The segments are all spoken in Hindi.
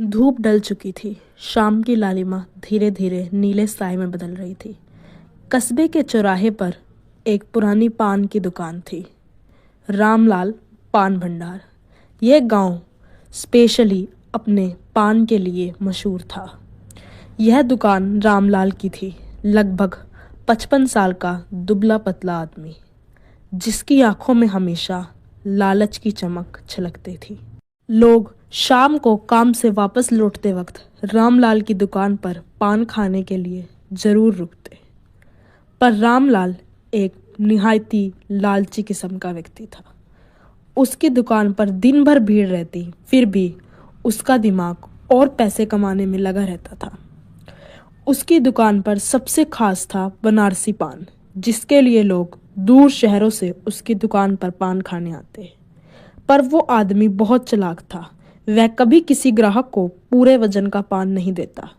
धूप ढल चुकी थी। शाम की लालिमा धीरे धीरे नीले साए में बदल रही थी। कस्बे के चौराहे पर एक पुरानी पान की दुकान थी। रामलाल पान भंडार। यह गांव स्पेशली अपने पान के लिए मशहूर था। यह दुकान रामलाल की थी। लगभग 55 साल का दुबला पतला आदमी, जिसकी आंखों में हमेशा लालच की चमक छलकती थी। लोग शाम को काम से वापस लौटते वक्त रामलाल की दुकान पर पान खाने के लिए जरूर रुकते। पर रामलाल एक निहायती लालची किस्म का व्यक्ति था। उसकी दुकान पर दिन भर भीड़ रहती, फिर भी उसका दिमाग और पैसे कमाने में लगा रहता था। उसकी दुकान पर सबसे खास था बनारसी पान, जिसके लिए लोग दूर शहरों से उसकी दुकान पर पान खाने आते। पर वो आदमी बहुत चालाक था। वह कभी किसी ग्राहक को पूरे वजन का पान नहीं देता।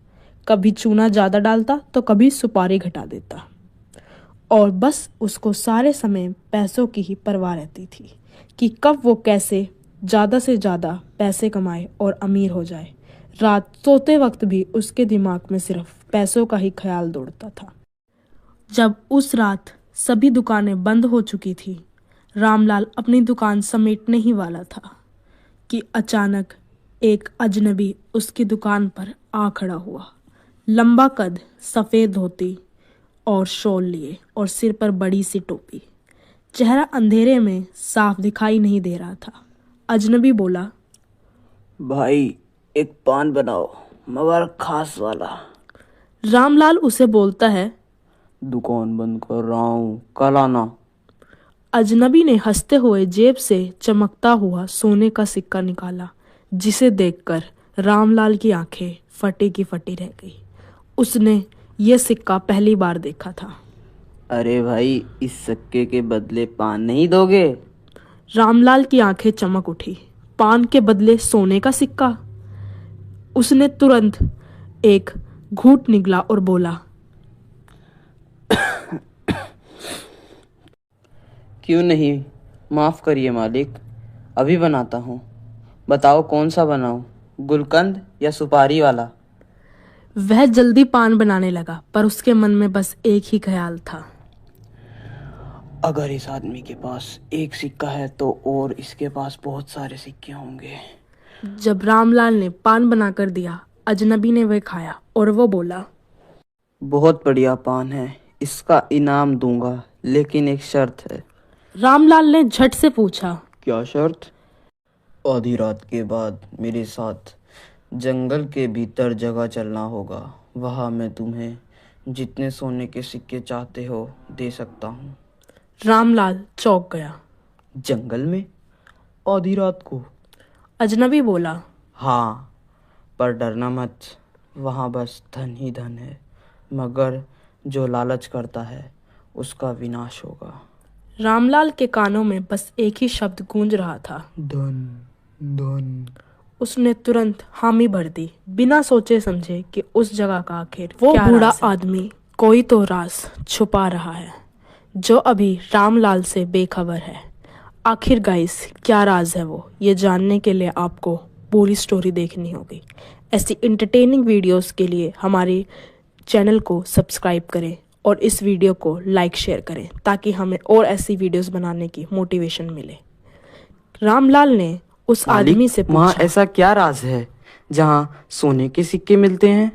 कभी चूना ज़्यादा डालता तो कभी सुपारी घटा देता। और बस उसको सारे समय पैसों की ही परवाह रहती थी कि कब वो कैसे ज़्यादा से ज़्यादा पैसे कमाए और अमीर हो जाए। रात सोते वक्त भी उसके दिमाग में सिर्फ पैसों का ही ख्याल दौड़ता था। जब उस रात सभी दुकानें बंद हो चुकी थी, रामलाल अपनी दुकान समेटने ही वाला था कि अचानक एक अजनबी उसकी दुकान पर आ खड़ा हुआ। लंबा कद, सफ़ेद धोती और शॉल लिए और सिर पर बड़ी सी टोपी। चेहरा अंधेरे में साफ दिखाई नहीं दे रहा था। अजनबी बोला, भाई एक पान बनाओ, मगर खास वाला। रामलाल उसे बोलता है, दुकान बंद कर रहा हूँ, कल आना। अजनबी ने हंसते हुए जेब से चमकता हुआ सोने का सिक्का निकाला, जिसे देखकर रामलाल की आंखें फटी की फटी रह गई। उसने ये सिक्का पहली बार देखा था। अरे भाई, इस सिक्के के बदले पान नहीं दोगे? रामलाल की आंखें चमक उठी। पान के बदले सोने का सिक्का? उसने तुरंत एक घूंट निगला और बोला, क्यों नहीं, माफ़ करिए मालिक, अभी बनाता हूँ। बताओ कौन सा बनाऊँ, गुलकंद या सुपारी वाला? वह जल्दी पान बनाने लगा, पर उसके मन में बस एक ही ख्याल था, अगर इस आदमी के पास एक सिक्का है तो और इसके पास बहुत सारे सिक्के होंगे। जब रामलाल ने पान बनाकर दिया, अजनबी ने वह खाया और वो बोला, बहुत बढ़िया पान है, इसका इनाम दूंगा, लेकिन एक शर्त है। रामलाल ने झट से पूछा, क्या शर्त? आधी रात के बाद मेरे साथ जंगल के भीतर जगह चलना होगा। वहाँ मैं तुम्हें जितने सोने के सिक्के चाहते हो दे सकता हूँ। रामलाल चौंक गया। जंगल में आधी रात को? अजनबी बोला, हाँ, पर डरना मत, वहाँ बस धन ही धन है, मगर जो लालच करता है उसका विनाश होगा। रामलाल के कानों में बस एक ही शब्द गूंज रहा था, धन धन। उसने तुरंत हामी भर दी, बिना सोचे समझे कि उस जगह का आखिर वो बूढ़ा आदमी कोई तो राज छुपा रहा है, जो अभी रामलाल से बेखबर है। आखिर गाइस क्या राज है वो, ये जानने के लिए आपको पूरी स्टोरी देखनी होगी। ऐसी एंटरटेनिंग वीडियोस के लिए हमारे चैनल को सब्सक्राइब करें और इस वीडियो को लाइक शेयर करें, ताकि हमें और ऐसी वीडियोस बनाने की मोटिवेशन मिले। रामलाल ने उस आदमी से पूछा, वहाँ ऐसा क्या राज है जहाँ सोने के सिक्के मिलते हैं?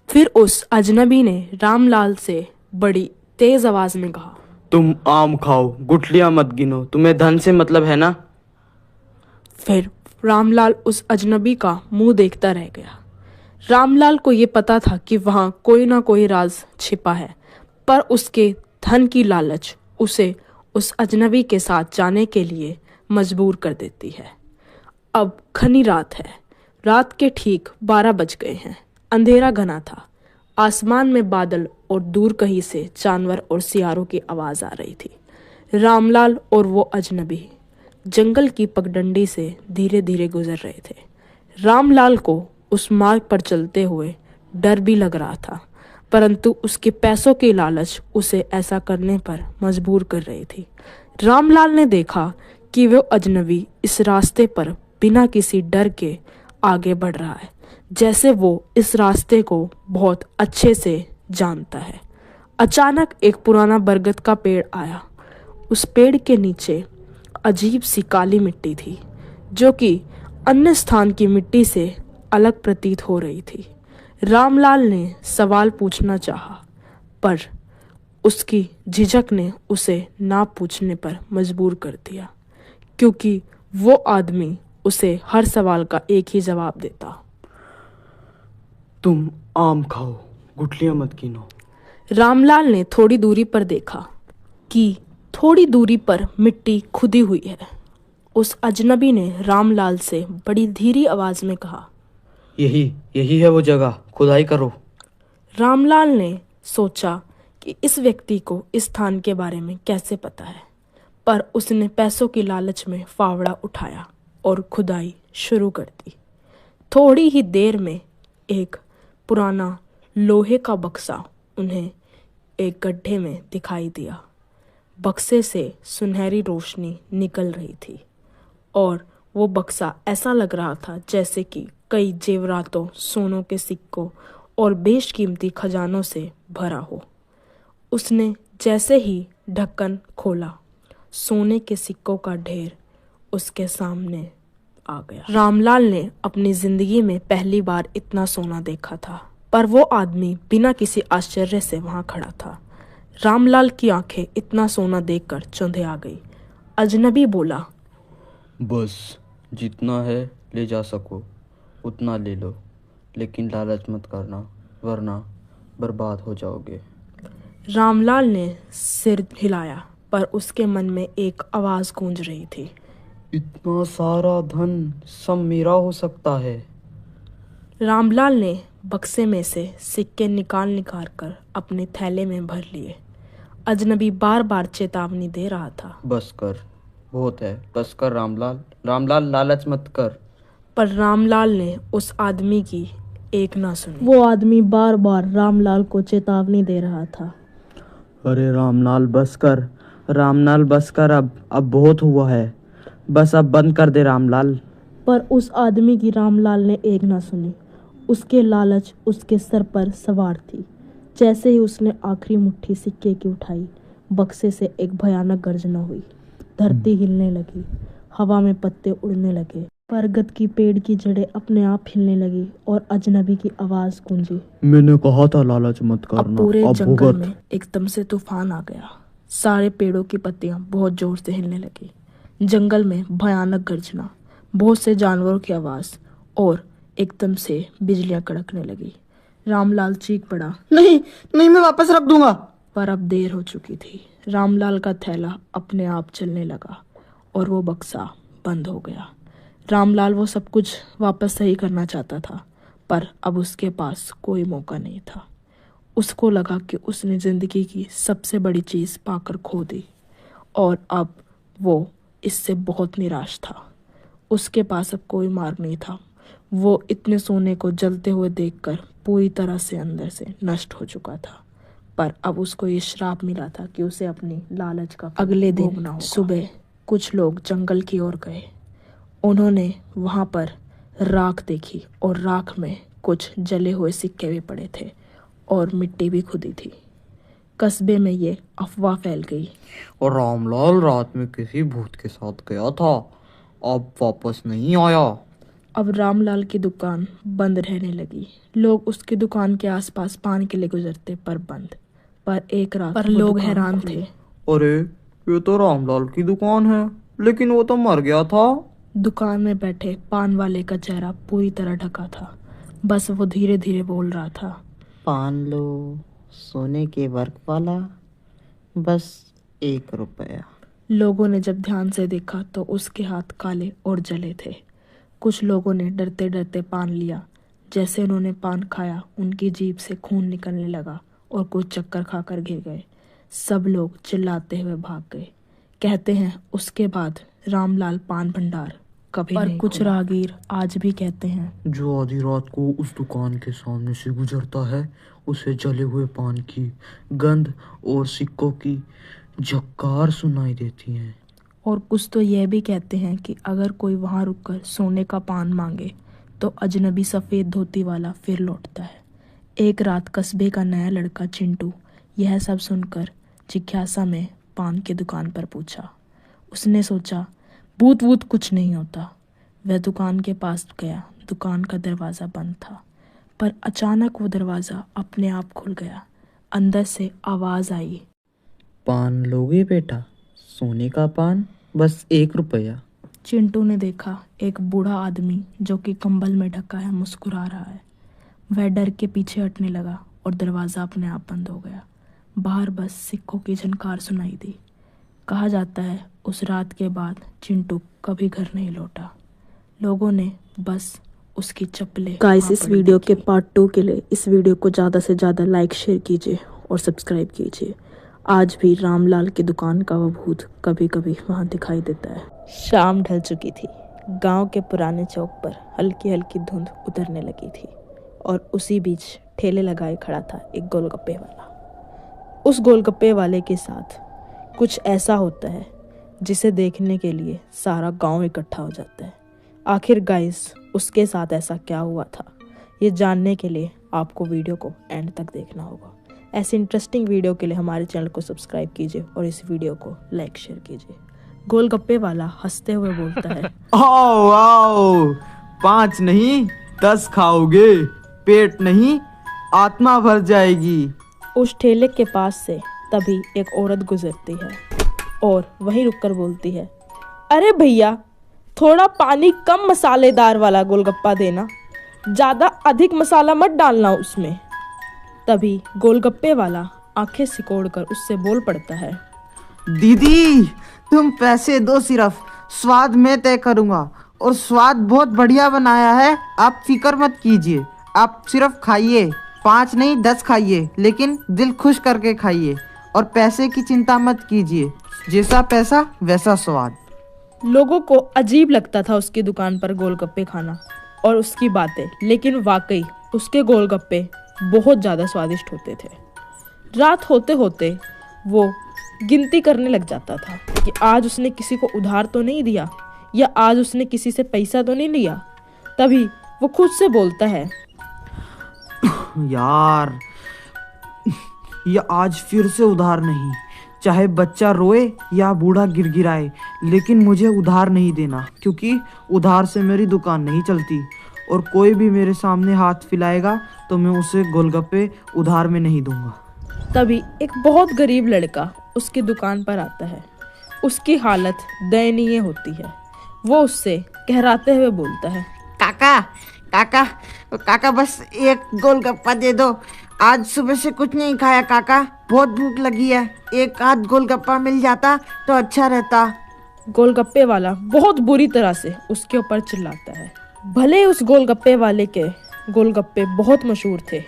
फिर उस अजनबी ने रामलाल से बड़ी तेज आवाज में कहा, तुम आम खाओ, गुठलियां मत गिनो, तुम्हें धन से मतलब है ना? फिर रामलाल उस अजनबी का मुंह देखता रह गया। रामलाल को ये पता था कि वहाँ कोई ना कोई राज छिपा है, पर उसके धन की लालच उसे उस अजनबी के साथ जाने के लिए मजबूर कर देती है। अब घनी रात है। रात के ठीक 12 बज गए हैं। अंधेरा घना था। आसमान में बादल और दूर कहीं से जानवर और सियारों की आवाज़ आ रही थी। रामलाल और वो अजनबी जंगल की पगडंडी से धीरे धीरे गुजर रहे थे। रामलाल को उस मार्ग पर चलते हुए डर भी लग रहा था, परंतु उसके पैसों की लालच उसे ऐसा करने पर मजबूर कर रही थी। रामलाल ने देखा कि वो अजनबी इस रास्ते पर बिना किसी डर के आगे बढ़ रहा है, जैसे वो इस रास्ते को बहुत अच्छे से जानता है। अचानक एक पुराना बरगद का पेड़ आया। उस पेड़ के नीचे अजीब सी काली मिट्टी थी, जो कि अन्य स्थान की मिट्टी से अलग प्रतीत हो रही थी। रामलाल ने सवाल पूछना चाहा, पर उसकी झिझक ने उसे ना पूछने पर मजबूर कर दिया, क्योंकि वो आदमी उसे हर सवाल का एक ही जवाब देता। तुम आम खाओ, गुठलियां मत गिनो। रामलाल ने थोड़ी दूरी पर देखा कि थोड़ी दूरी पर मिट्टी खुदी हुई है। उस अजनबी ने रामलाल से बड़ी धीरी आवाज में कहा, यही है वो जगह, खुदाई करो। रामलाल ने सोचा कि इस व्यक्ति को इस स्थान के बारे में कैसे पता है, पर उसने पैसों की लालच में फावड़ा उठाया और खुदाई शुरू कर दी। थोड़ी ही देर में एक पुराना लोहे का बक्सा उन्हें एक गड्ढे में दिखाई दिया। बक्से से सुनहरी रोशनी निकल रही थी और वो बक्सा ऐसा लग रहा था जैसे कि कई जेवरातों, सोनों के सिक्कों और बेशकीमती खजानों से भरा हो। उसने जैसे ही ढक्कन खोला, सोने के सिक्कों का ढेर उसके सामने आ गया। रामलाल ने अपनी जिंदगी में पहली बार इतना सोना देखा था, पर वो आदमी बिना किसी आश्चर्य से वहां खड़ा था। रामलाल की आंखें इतना सोना देखकर चौंधे आ गई। अजनबी बोला, बस जितना है ले जा सको उतना ले लो, लेकिन लालच मत करना, वरना बर्बाद हो जाओगे। रामलाल ने सिर हिलाया, पर उसके मन में एक आवाज गूंज रही थी, इतना सारा धन सब मेरा हो सकता है। रामलाल ने बक्से में से सिक्के निकाल कर अपने थैले में भर लिए। अजनबी बार बार चेतावनी दे रहा था, बस कर, बहुत है, बस कर रामलाल, रामलाल लालच मत कर। पर रामलाल ने उस आदमी की एक ना सुनी। वो आदमी बार बार रामलाल को चेतावनी दे रहा था, अरे रामलाल बस कर, रामलाल बस कर, अब बहुत हुआ है, बस अब बंद कर दे रामलाल। पर उस आदमी की रामलाल ने एक ना सुनी। उसके लालच उसके सर पर सवार थी। जैसे ही उसने आखिरी मुट्ठी सिक्के की उठाई, बक्से से एक भयानक गर्जना हुई। धरती हिलने लगी, हवा में पत्ते उड़ने लगे, बरगद की पेड़ की जड़ें अपने आप हिलने लगी और अजनबी की आवाज गूंजी, मैंने कहा था लालच मत करना। अब पूरे जंगल में एकदम से तूफान आ गया। सारे पेड़ों की पत्तियां बहुत जोर से हिलने लगी। जंगल में भयानक गर्जना, बहुत से जानवरों की आवाज और एकदम से बिजलियां कड़कने लगी। रामलाल चीख पड़ा, नहीं नहीं, मैं वापस रख दूंगा। पर अब देर हो चुकी थी। रामलाल का थैला अपने आप चलने लगा और वो बक्सा बंद हो गया। रामलाल वो सब कुछ वापस सही करना चाहता था, पर अब उसके पास कोई मौका नहीं था। उसको लगा कि उसने जिंदगी की सबसे बड़ी चीज पाकर खो दी और अब वो इससे बहुत निराश था। उसके पास अब कोई मार्ग नहीं था। वो इतने सोने को जलते हुए देखकर पूरी तरह से अंदर से नष्ट हो चुका था। पर अब उसको ये श्राप मिला था कि उसे अपनी लालच का अगले दिन सुबह कुछ लोग जंगल की ओर गए। उन्होंने वहां पर राख देखी और राख में कुछ जले हुए सिक्के भी पड़े थे और मिट्टी भी खुदी थी। कस्बे में ये अफवाह फैल गई और रामलाल रात में किसी भूत के साथ गया था, अब वापस नहीं आया। अब रामलाल की दुकान बंद रहने लगी। लोग उसकी दुकान के आसपास पान के लिए गुजरते, पर बंद। पर एक रात पर लोग हैरान थे। अरे ये तो रामलाल की दुकान है, लेकिन वो तो मर गया था। दुकान में बैठे पान वाले का चेहरा पूरी तरह ढका था। बस वो धीरे धीरे बोल रहा था, पान लो, सोने के वर्क वाला, बस 1 रुपया। लोगों ने जब ध्यान से देखा तो उसके हाथ काले और जले थे। कुछ लोगों ने डरते डरते पान लिया। जैसे उन्होंने पान खाया, उनकी जीभ से खून निकलने लगा और कुछ चक्कर खाकर गिर गए। सब लोग चिल्लाते हुए भाग गए। कहते हैं उसके बाद रामलाल पान भंडार कभी नहीं कुछ खुला। राहगीर आज भी कहते हैं, जो आधी रात को उस दुकान के सामने से गुजरता है, उसे जले हुए पान की गंध और सिक्कों की झक्कार सुनाई देती है। और कुछ तो यह भी कहते हैं कि अगर कोई वहां रुककर सोने का पान मांगे तो अजनबी सफ़ेद धोती वाला फिर लौटता है। एक रात कस्बे का नया लड़का चिंटू यह सब सुनकर जिज्ञासा में पान की दुकान पर पूछा। उसने सोचा भूत वूत कुछ नहीं होता। वह दुकान के पास गया। दुकान का दरवाज़ा बंद था, पर अचानक वो दरवाज़ा अपने आप खुल गया। अंदर से आवाज़ आई, पान लोगे बेटा? सोने का पान, बस 1 रुपया। चिंटू ने देखा एक बूढ़ा आदमी जो कि कंबल में ढका है मुस्कुरा रहा है। वह डर के पीछे हटने लगा और दरवाज़ा अपने आप बंद हो गया। बाहर बस सिक्कों की झनकार सुनाई दी। कहा जाता है उस रात के बाद चिंटू कभी घर नहीं लौटा। लोगों ने बस उसकी चप्पलें गाइस इस वीडियो के पार्ट 2 के लिए इस वीडियो को ज़्यादा से ज़्यादा लाइक शेयर कीजिए और सब्सक्राइब कीजिए। आज भी रामलाल की दुकान का वो भूत कभी कभी वहाँ दिखाई देता है। शाम ढल चुकी थी। गांव के पुराने चौक पर हल्की हल्की धुंध उतरने लगी थी और उसी बीच ठेले लगाए खड़ा था एक गोलगप्पे वाला। उस गोलगप्पे वाले के साथ कुछ ऐसा होता है जिसे देखने के लिए सारा गांव इकट्ठा हो जाता है। आखिर गाइस उसके साथ ऐसा क्या हुआ था, ये जानने के लिए आपको वीडियो को एंड तक देखना होगा। ऐसे इंटरेस्टिंग वीडियो के लिए हमारे चैनल को सब्सक्राइब कीजिए और इस वीडियो को लाइक शेयर कीजिए। गोलगप्पे वाला हंसते हुए बोलता है, आओ आओ, 5 नहीं 10 खाओगे, पेट नहीं आत्मा भर जाएगी। उस ठेले के पास से तभी एक औरत गुजरती है और वहीं रुककर बोलती है, अरे भैया थोड़ा पानी कम मसालेदार वाला गोलगप्पा देना, ज़्यादा अधिक मसाला मत डालना उसमें। तभी गोलगप्पे वाला आंखें सिकोड़कर उससे बोल पड़ता है, दीदी तुम पैसे दो, सिर्फ स्वाद मैं तय करूंगा और स्वाद बहुत बढ़िया बनाया है, आप फिक्र मत कीजिए। आप सिर्फ खाइए, 5 नहीं 10 खाइए, लेकिन दिल खुश करके खाइए और पैसे की चिंता मत कीजिए, जैसा पैसा वैसा स्वाद। लोगों को अजीब लगता था उसकी दुकान पर गोलगप्पे खाना और उसकी बातें, लेकिन वाकई उसके गोलगप्पे बहुत ज़्यादा स्वादिष्ट होते थे। रात होते होते वो गिनती करने लग जाता था कि आज उसने किसी को उधार तो नहीं दिया या आज उसने किसी से पैसा तो नहीं लिया। तभी वो खुद से बोलता है, यार ये आज फिर से उधार नहीं, चाहे बच्चा रोए या बूढ़ा गिड़गिड़ाए, लेकिन मुझे उधार नहीं देना, क्योंकि उधार से मेरी दुकान नहीं चलती और कोई भी मेरे सामने हाथ फैलाएगा तो मैं उसे गोलगप्पे उधार में नहीं दूंगा। तभी एक बहुत गरीब लड़का उसकी दुकान पर आता है। उसकी हालत दयनीय होती है। वो उससे कहराते हुए बोलता है, काका काका काका बस एक गोलगप्पा दे दो, आज सुबह से कुछ नहीं खाया काका, बहुत भूख लगी है, एक आध गोलगप्पा मिल जाता तो अच्छा रहता। गोलगप्पे वाला बहुत बुरी तरह से उसके ऊपर चिल्लाता है। भले उस गोलगप्पे वाले के गोलगप्पे बहुत मशहूर थे,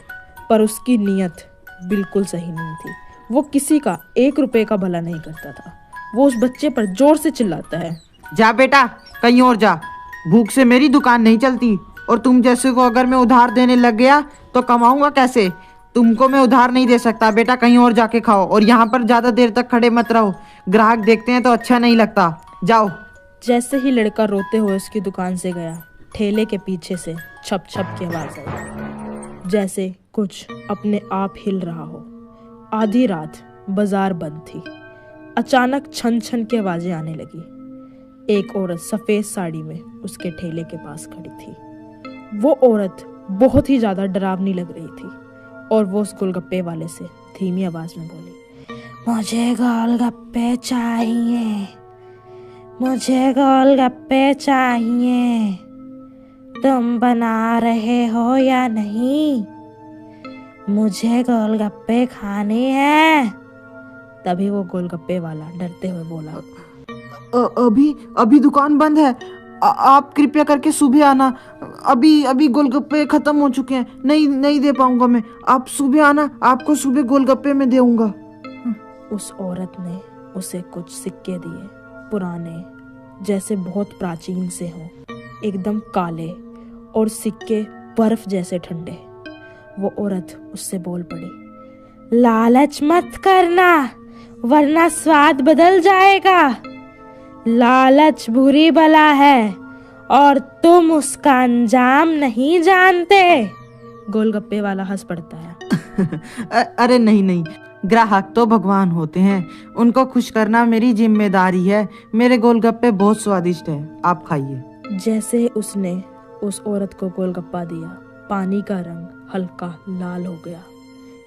पर उसकी नीयत बिल्कुल सही नहीं थी। वो किसी का 1 रुपए का भला नहीं करता था। वो उस बच्चे पर जोर से चिल्लाता है, जा बेटा कहीं और जा, भूख से मेरी दुकान नहीं चलती और तुम जैसे को अगर मैं उधार देने लग गया तो कमाऊंगा कैसे? तुमको मैं उधार नहीं दे सकता बेटा, कहीं और जाके खाओ और यहाँ पर ज़्यादा देर तक खड़े मत रहो, ग्राहक देखते हैं तो अच्छा नहीं लगता, जाओ। जैसे ही लड़का रोते हुए उसकी दुकान से गया, ठेले के पीछे से छप छप की आवाज आई, जैसे कुछ अपने आप हिल रहा हो। आधी रात, बाजार बंद थी। अचानक छन छन की आवाजें आने लगी। एक औरत सफेद साड़ी में उसके ठेले के पास खड़ी थी। वो औरत बहुत ही ज्यादा डरावनी लग रही थी और वो उस गोलगप्पे वाले से धीमी आवाज में बोली, मुझे गोलगप्पे चाहिए, मुझे गोलगप्पे चाहिए, तुम बना रहे हो या नहीं, मुझे गोलगप्पे खाने हैं। तभी वो गोलगप्पे वाला डरते हुए बोला, अभी दुकान बंद है, आप कृपया करके सुबह आना, अभी गोलगप्पे खत्म हो चुके हैं, नहीं दे पाऊंगा मैं, आप सुबह आना, आपको सुबह गोलगप्पे में दूंगा। उस औरत ने उसे कुछ सिक्के दिए, पुराने, जैसे बहुत प्राचीन से हों, एकदम काले और सिक्के बर्फ जैसे ठंडे। वो औरत उससे बोल पड़ी, लालच मत करना वरना स्वाद बदल जाएगा। लालच बुरी बला है और तुम उसका अंजाम नहीं जानते। गोलगप्पे वाला हंस पड़ता है। अरे नहीं नहीं, ग्राहक तो भगवान होते हैं, उनको खुश करना मेरी जिम्मेदारी है। मेरे गोलगप्पे बहुत स्वादिष्ट है, आप खाइए। जैसे उसने उस औरत को गोलगप्पा दिया, पानी का रंग हल्का लाल हो गया।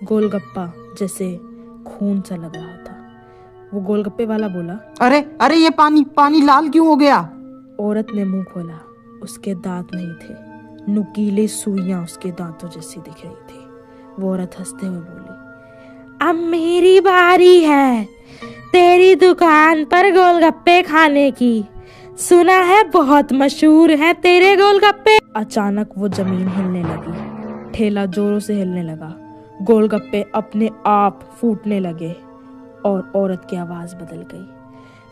गोलगप्पा जैसे खून सा लग रहा था। वो गोलगप्पे वाला बोला, अरे अरे, ये पानी लाल क्यों हो गया? औरत ने मुंह खोला। उसके दांत नहीं थे, नुकीले सुइयां उसके दांतों जैसी दिख रही थी। वो औरत हंसते हुए बोली, अब मेरी बारी है तेरी दुकान पर गोलगप्पे खाने की। सुना है बहुत मशहूर है तेरे गोलगप्पे। अचानक वो जमीन हिलने लगी, ठेला जोरों से हिलने लगा, गोलगप्पे अपने आप फूटने लगे और औरत की आवाज बदल गई।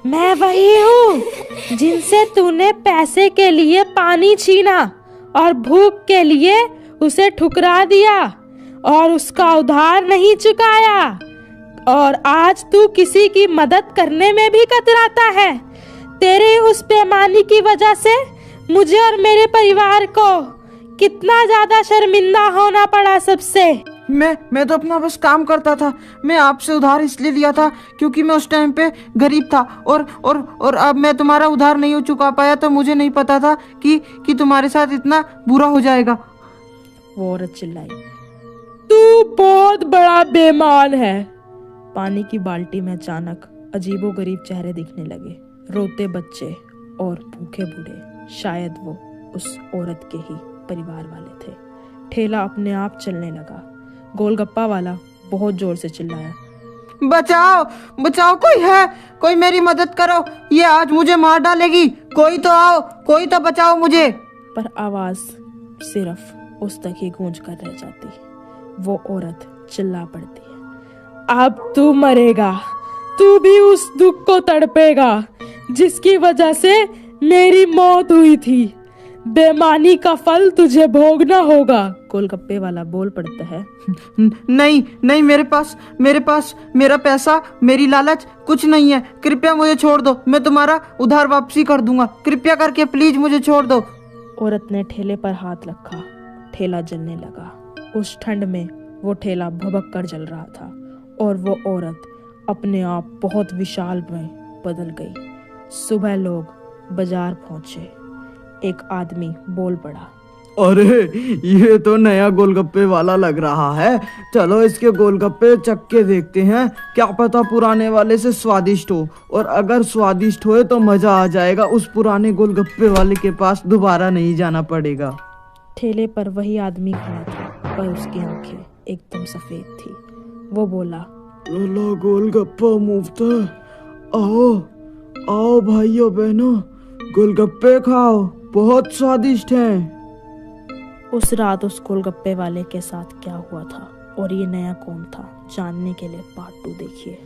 मैं वही हूँ जिनसे तूने पैसे के लिए पानी छीना और भूख के लिए उसे ठुकरा दिया और उसका उधार नहीं चुकाया, और आज तू किसी की मदद करने में भी कतराता है। तेरे उस बेईमानी की वजह से मुझे और मेरे परिवार को कितना ज्यादा शर्मिंदा होना पड़ा सबसे। मैं तो अपना बस काम करता था। मैं आपसे उधार इसलिए लिया था क्योंकि मैं उस टाइम पे गरीब था, और अब मैं तुम्हारा उधार नहीं चुका पाया तो मुझे नहीं पता था कि तुम्हारे साथ इतना बुरा हो जाएगा। वो औरत चिल्लाई, तू बहुत बड़ा बेईमान है। पानी की बाल्टी में अचानक अजीबोगरीब चेहरे दिखने लगे, रोते बच्चे और भूखे बूढ़े। शायद वो उस औरत के ही परिवार वाले थे। ठेला अपने आप चलने लगा। गोलगप्पा वाला बहुत जोर से चिल्लाया, बचाओ बचाओ, कोई है, कोई मेरी मदद करो, ये आज मुझे मार डालेगी, कोई तो आओ, कोई तो बचाओ मुझे। पर आवाज सिर्फ उस तक ही गूंज कर रह जाती। वो औरत चिल्ला पड़ती है, अब तू मरेगा, तू भी उस दुख को तड़पेगा जिसकी वजह से मेरी मौत हुई थी। बेईमानी का फल तुझे भोगना होगा। गोलगप्पे वाला बोल पड़ता है, नहीं नहीं, मेरे पास मेरा पैसा, मेरी लालच कुछ नहीं है। कृपया मुझे छोड़ दो, मैं तुम्हारा उधार वापसी कर दूंगा। कृपया करके प्लीज मुझे छोड़ दो। औरत ने ठेले पर हाथ रखा, ठेला जलने लगा। उस ठंड में वो ठेला भभक कर जल रहा था और वो औरत अपने आप बहुत विशाल में बदल गई। सुबह लोग बाजार पहुंचे। एक आदमी बोल पड़ा, अरे ये तो नया गोलगप्पे वाला लग रहा है, चलो इसके गोलगप्पे चख के देखते हैं, क्या पता पुराने वाले से स्वादिष्ट हो, और अगर स्वादिष्ट होए तो मजा आ जाएगा। उस पुराने गोलगप्पे वाले के पास दोबारा नहीं जाना पड़ेगा। ठेले पर वही आदमी खड़ा था, पर उसकी आंखें एकदम सफेद थी। वो बोला, लो गोलगप्पा मुफ्त है, आओ आओ भाइयों बहनों, गोलगप्पे खाओ, बहुत स्वादिष्ट हैं। उस रात उस गोलगप्पे वाले के साथ क्या हुआ था और ये नया कौन था, जानने के लिए पार्ट 2 देखिए।